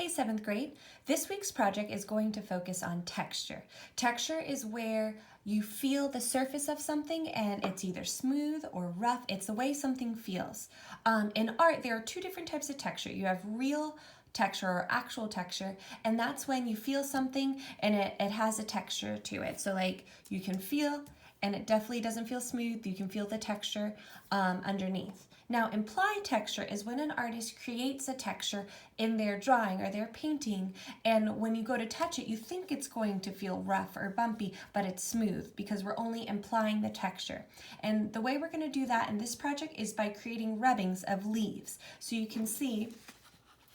Hey, 7th grade. This week's project is going to focus on texture. Texture is where you feel the surface of something and it's either smooth or rough. It's the way something feels. In art, there are two different types of texture. You have real texture or actual texture, and that's when you feel something and it has a texture to it. So like you can feel, and it definitely doesn't feel smooth. You can feel the texture underneath. Now, implied texture is when an artist creates a texture in their drawing or their painting, and when you go to touch it, you think it's going to feel rough or bumpy, but it's smooth because we're only implying the texture. And the way we're going to do that in this project is by creating rubbings of leaves. So you can see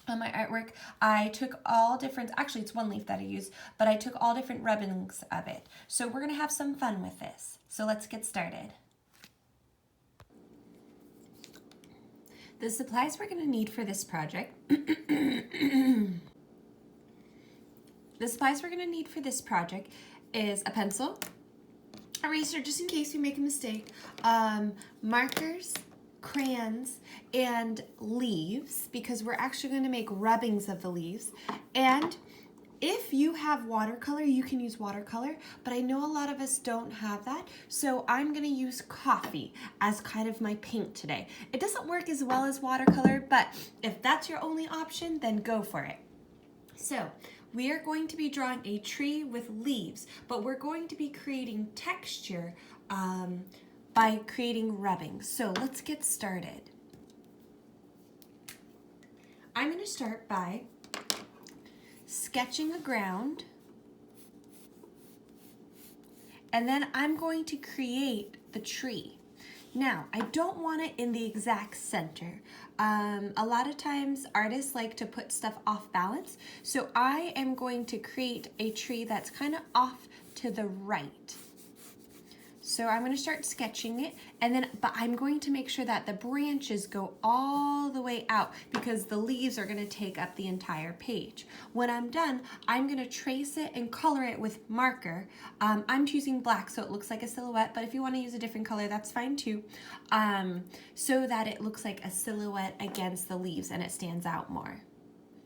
on my artwork, I took all different, actually it's one leaf that I used, but I took all different rubbings of it. So we're gonna have some fun with this. So let's get started. The supplies we're gonna need for this project, is a pencil, eraser just in case you make a mistake, markers, crayons, and leaves, because we're actually going to make rubbings of the leaves. And if you have watercolor, you can use watercolor, but I know a lot of us don't have that, so I'm going to use coffee as kind of my paint today. It doesn't work as well as watercolor, but if that's your only option, then go for it. So we are going to be drawing a tree with leaves, but we're going to be creating texture by creating rubbings. So let's get started. I'm going to start by sketching a ground, and then I'm going to create the tree. Now, I don't want it in the exact center. A lot of times artists like to put stuff off balance, so I am going to create a tree that's kind of off to the right. So I'm going to start sketching it, but I'm going to make sure that the branches go all the way out because the leaves are going to take up the entire page. When I'm done, I'm going to trace it and color it with marker. I'm choosing black so it looks like a silhouette, but if you want to use a different color, that's fine too, so that it looks like a silhouette against the leaves and it stands out more.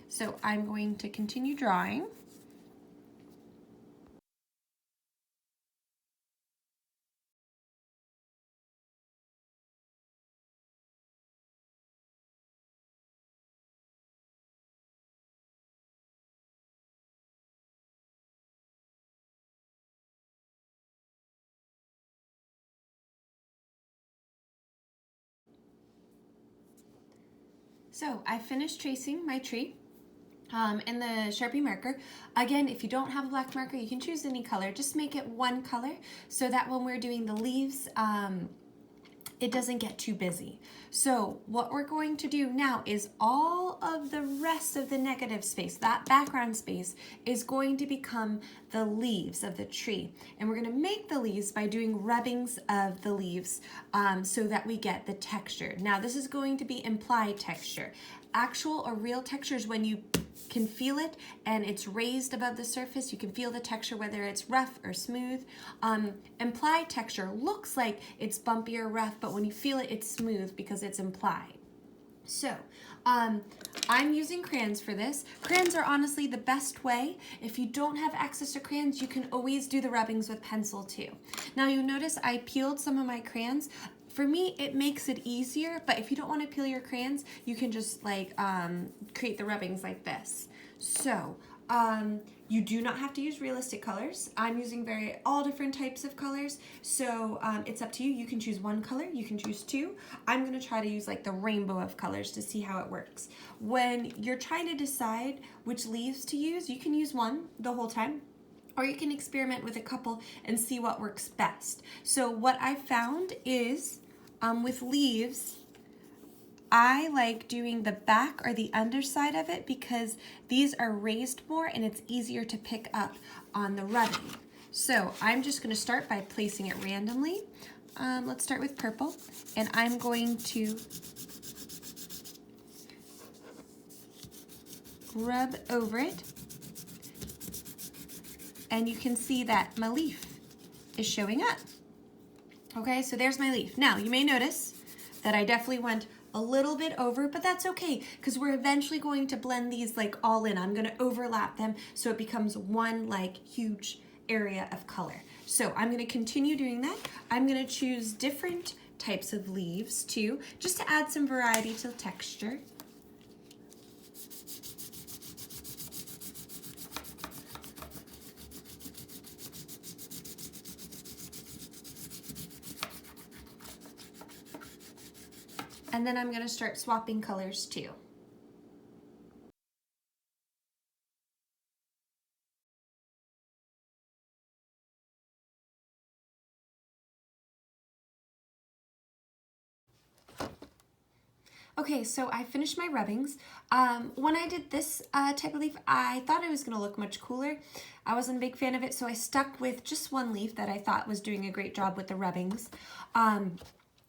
So I'm going to continue drawing. So I finished tracing my tree in the Sharpie marker. Again, if you don't have a black marker, you can choose any color. Just make it one color so that when we're doing the leaves, it doesn't get too busy. So what we're going to do now is all of the rest of the negative space, that background space, is going to become the leaves of the tree. And we're gonna make the leaves by doing rubbings of the leaves so that we get the texture. Now this is going to be implied texture. Actual or real texture is when you can feel it and it's raised above the surface. You can feel the texture whether it's rough or smooth. Implied texture looks like it's bumpy or rough, but when you feel it, it's smooth because it's implied. So I'm using crayons for this. Crayons are honestly the best way. If you don't have access to crayons, you can always do the rubbings with pencil too. Now you'll notice I peeled some of my crayons. For me, it makes it easier, but if you don't want to peel your crayons, you can just like create the rubbings like this. So you do not have to use realistic colors. I'm using all different types of colors, so it's up to you. You can choose one color, you can choose two. I'm gonna try to use like the rainbow of colors to see how it works. When you're trying to decide which leaves to use, you can use one the whole time, or you can experiment with a couple and see what works best. So what I found is with leaves, I like doing the back or the underside of it because these are raised more and it's easier to pick up on the rubbing. So I'm just going to start by placing it randomly. Let's start with purple, and I'm going to rub over it, and you can see that my leaf is showing up. Okay, so there's my leaf. Now you may notice that I definitely went a little bit over, but that's okay because we're eventually going to blend these like all in. I'm gonna overlap them so it becomes one like huge area of color. So I'm gonna continue doing that. I'm gonna choose different types of leaves too, just to add some variety to the texture. And then I'm gonna start swapping colors too. Okay, so I finished my rubbings. When I did this type of leaf, I thought it was gonna look much cooler. I wasn't a big fan of it, so I stuck with just one leaf that I thought was doing a great job with the rubbings.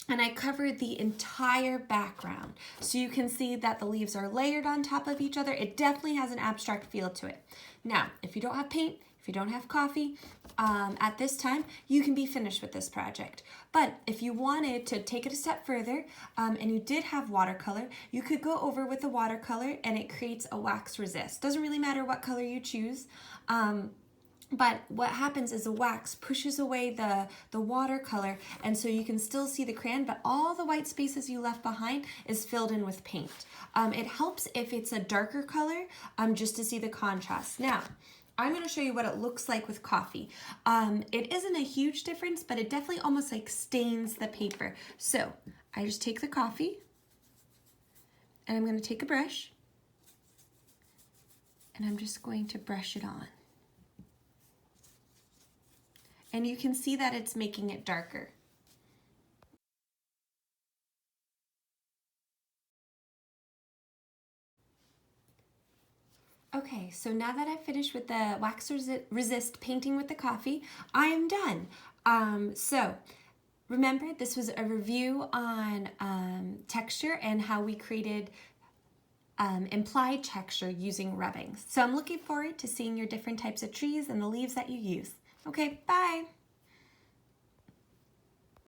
And I covered the entire background. So you can see that the leaves are layered on top of each other. It definitely has an abstract feel to it. Now, if you don't have paint, if you don't have coffee, at this time, you can be finished with this project. But if you wanted to take it a step further, and you did have watercolor, you could go over with the watercolor and it creates a wax resist. Doesn't really matter what color you choose. But what happens is the wax pushes away the watercolor, and so you can still see the crayon, but all the white spaces you left behind is filled in with paint. It helps if it's a darker color, just to see the contrast. Now, I'm going to show you what it looks like with coffee. It isn't a huge difference, but it definitely almost like stains the paper. So I just take the coffee, and I'm going to take a brush, and I'm just going to brush it on. And you can see that it's making it darker. Okay, so now that I've finished with the wax resist painting with the coffee, I am done. So remember, this was a review on texture and how we created implied texture using rubbings. So I'm looking forward to seeing your different types of trees and the leaves that you use. Okay, bye.